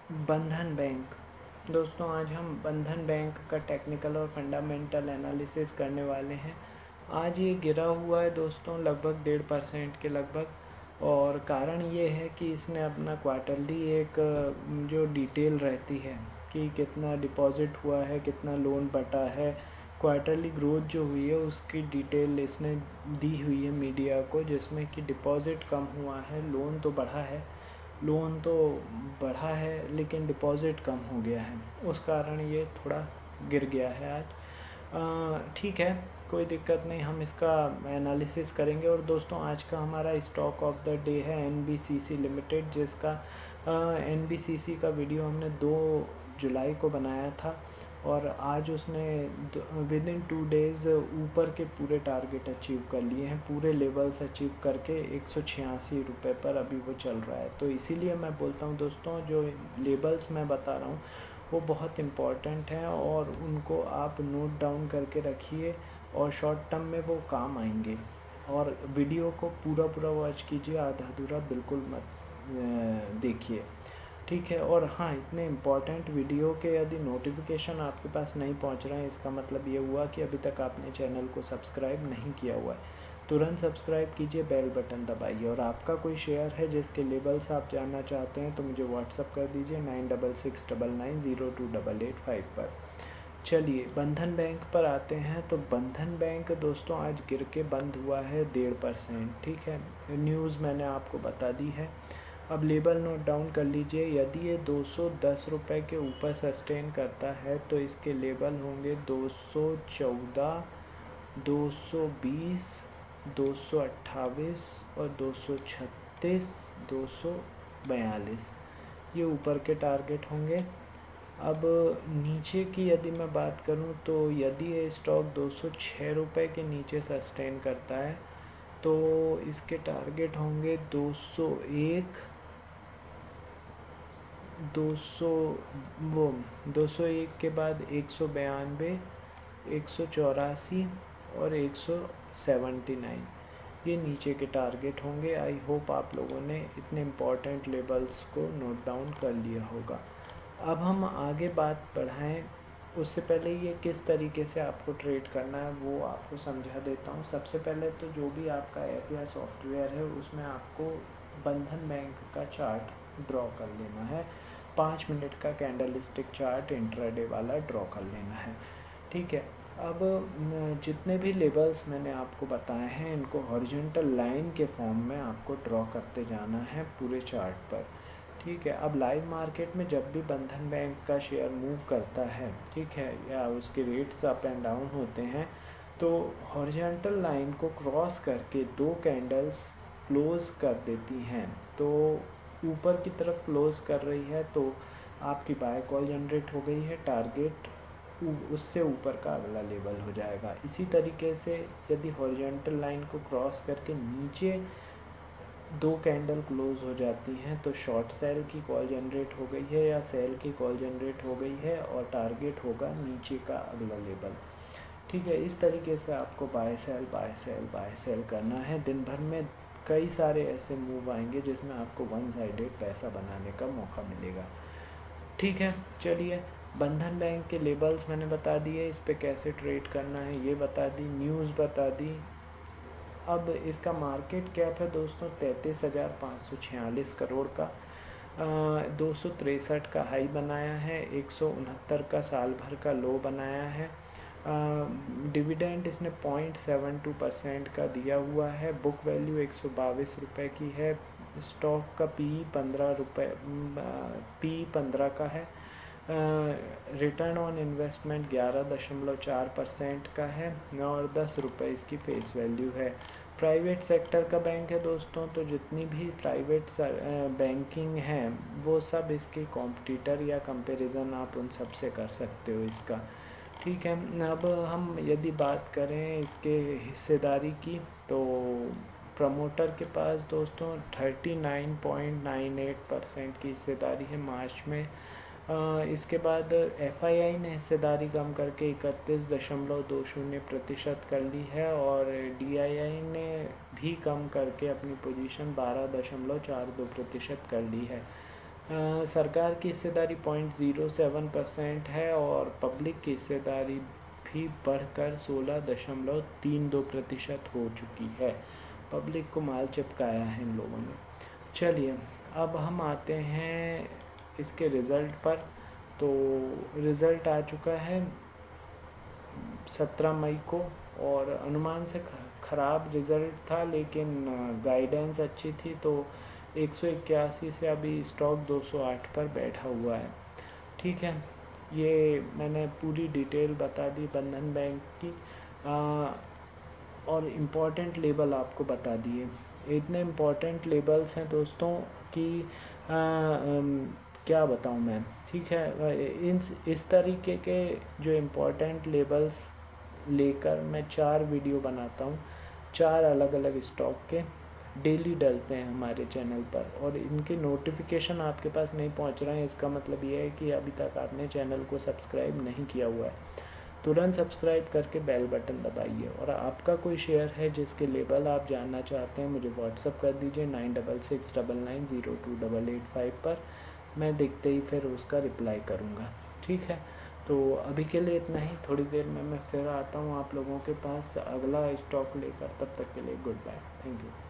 बंधन बैंक। दोस्तों आज हम बंधन बैंक का टेक्निकल और फंडामेंटल एनालिसिस करने वाले हैं। आज ये गिरा हुआ है दोस्तों लगभग 1.5% के लगभग, और कारण ये है कि इसने अपना क्वार्टरली एक जो डिटेल रहती है कि कितना डिपॉजिट हुआ है, कितना लोन बटा है, क्वार्टरली ग्रोथ जो हुई है उसकी डिटेल इसने दी हुई है मीडिया को, जिसमें कि डिपॉजिट कम हुआ है, लोन तो बढ़ा है, लोन तो बढ़ा है लेकिन डिपॉज़िट कम हो गया है, उस कारण ये थोड़ा गिर गया है आज। ठीक है, कोई दिक्कत नहीं, हम इसका एनालिसिस करेंगे। और दोस्तों आज का हमारा स्टॉक ऑफ द डे है एनबीसीसी लिमिटेड, जिसका एनबीसीसी का वीडियो हमने 2 जुलाई को बनाया था, और आज उसने विद इन 2 डेज़ ऊपर के पूरे टारगेट अचीव कर लिए हैं, पूरे लेवल्स अचीव करके 186 रुपये पर अभी वो चल रहा है। तो इसीलिए मैं बोलता हूँ दोस्तों, जो लेवल्स मैं बता रहा हूँ वो बहुत इम्पॉर्टेंट हैं और उनको आप नोट डाउन करके रखिए, और शॉर्ट टर्म में वो काम आएंगे। और वीडियो को पूरा पूरा वॉच कीजिए, आधा अधूरा बिल्कुल मत देखिए, ठीक है। और हाँ, इतने इम्पॉर्टेंट वीडियो के यदि नोटिफिकेशन आपके पास नहीं पहुंच रहे हैं, इसका मतलब ये हुआ कि अभी तक आपने चैनल को सब्सक्राइब नहीं किया हुआ है। तुरंत सब्सक्राइब कीजिए, बेल बटन दबाइए, और आपका कोई शेयर है जिसके लेवल्स आप जानना चाहते हैं तो मुझे व्हाट्सअप कर दीजिए 9669902885 पर। चलिए बंधन बैंक पर आते हैं। तो बंधन बैंक दोस्तों आज गिर के बंद हुआ है 1.5%, ठीक है। न्यूज़ मैंने आपको बता दी है। अब लेवल नोट डाउन कर लीजिए, यदि ये 210 रुपये के ऊपर सस्टेन करता है तो इसके लेवल होंगे 214, 220, 228 और 236, 242, ये ऊपर के टारगेट होंगे। अब नीचे की यदि मैं बात करूं तो यदि ये स्टॉक 206 रुपये के नीचे सस्टेन करता है तो इसके टारगेट होंगे 201, 200, वो 201 के बाद 192, 184 और 179, ये नीचे के टारगेट होंगे। आई होप आप लोगों ने इतने इम्पॉर्टेंट लेवल्स को नोट डाउन कर लिया होगा। अब हम आगे बात बढ़ाएं उससे पहले ये किस तरीके से आपको ट्रेड करना है वो आपको समझा देता हूँ। सबसे पहले तो जो भी आपका ऐप या सॉफ्टवेयर है उसमें आपको बंधन बैंक का चार्ट ड्रॉ कर लेना है। 5 मिनट का कैंडल स्टिक चार्ट इंट्राडे वाला ड्रॉ कर लेना है, ठीक है। अब जितने भी लेवल्स मैंने आपको बताए हैं इनको हॉरिजॉन्टल लाइन के फॉर्म में आपको ड्रॉ करते जाना है पूरे चार्ट पर, ठीक है। अब लाइव मार्केट में जब भी बंधन बैंक का शेयर मूव करता है, ठीक है, या उसके रेट्स अप एंड डाउन होते हैं, तो हॉरिजॉन्टल लाइन को क्रॉस करके 2 कैंडल्स क्लोज कर देती हैं। तो ऊपर की तरफ क्लोज कर रही है तो आपकी बाय कॉल जनरेट हो गई है, टारगेट उससे ऊपर का अगला लेवल हो जाएगा। इसी तरीके से यदि हॉरिजॉन्टल लाइन को क्रॉस करके नीचे 2 कैंडल क्लोज हो जाती हैं तो शॉर्ट सेल की कॉल जनरेट हो गई है या सेल की कॉल जनरेट हो गई है, और टारगेट होगा नीचे का अगला लेवल, ठीक है। इस तरीके से आपको by cell by cell by cell करना है। दिन भर में कई सारे ऐसे मूव आएंगे जिसमें आपको वन साइडेड पैसा बनाने का मौका मिलेगा, ठीक है। चलिए, बंधन बैंक के लेवल्स मैंने बता दिए, इस पे कैसे ट्रेड करना है ये बता दी, न्यूज़ बता दी। अब इसका मार्केट कैप है दोस्तों 33,546 करोड़ का, 263 का हाई बनाया है, 169 का साल भर का लो बनाया है। डिविडेंड इसने 0.72% का दिया हुआ है। बुक वैल्यू 122 रुपये की है। स्टॉक का पी 15 रुपये, पी 15 का है। रिटर्न ऑन इन्वेस्टमेंट 11.4% का है, और 10 रुपये इसकी फेस वैल्यू है। प्राइवेट सेक्टर का बैंक है दोस्तों, तो जितनी भी प्राइवेट बैंकिंग है वो सब इसके कॉम्पिटिटर या कंपैरिजन आप उन सब से कर सकते हो इसका, ठीक है। अब हम यदि बात करें इसके हिस्सेदारी की तो प्रमोटर के पास दोस्तों 39.98% की हिस्सेदारी है मार्च में। इसके बाद एफआईआई ने हिस्सेदारी कम करके 31.20% कर ली है, और डीआईआई ने भी कम करके अपनी पोजीशन 12.42% कर ली है। सरकार की हिस्सेदारी 0.07% है और पब्लिक की हिस्सेदारी भी बढ़कर 16.32% हो चुकी है। पब्लिक को माल चिपकाया है इन लोगों ने। चलिए अब हम आते हैं इसके रिज़ल्ट पर। तो रिज़ल्ट आ चुका है 17 मई को और अनुमान से ख़राब रिज़ल्ट था, लेकिन गाइडेंस अच्छी थी, तो 181 से अभी स्टॉक 208 पर बैठा हुआ है। ठीक है, ये मैंने पूरी डिटेल बता दी बंधन बैंक की। और इम्पॉर्टेंट लेबल आपको बता दिए। इतने इम्पॉर्टेंट लेबल्स हैं दोस्तों कि क्या बताऊं मैं। ठीक है, इस तरीके के जो इम्पोर्टेंट लेबल्स लेकर मैं 4 वीडियो बनाता हूँ, 4 अलग अलग स्टॉक के, डेली डलते हैं हमारे चैनल पर, और इनके नोटिफिकेशन आपके पास नहीं पहुँच रहे हैं। इसका मतलब ये है कि अभी तक आपने चैनल को सब्सक्राइब नहीं किया हुआ है। तुरंत सब्सक्राइब करके बेल बटन दबाइए। और आपका कोई शेयर है जिसके लेबल आप जानना चाहते हैं, मुझे व्हाट्सअप कर दीजिए 9669928885 पर। मैं देखते ही फिर उसका रिप्लाई करूँगा। ठीक है, तो अभी के लिए इतना ही। थोड़ी देर में मैं फिर आता हूँ आप लोगों के पास अगला स्टॉक लेकर। तब तक के लिए गुड बाय, थैंक यू।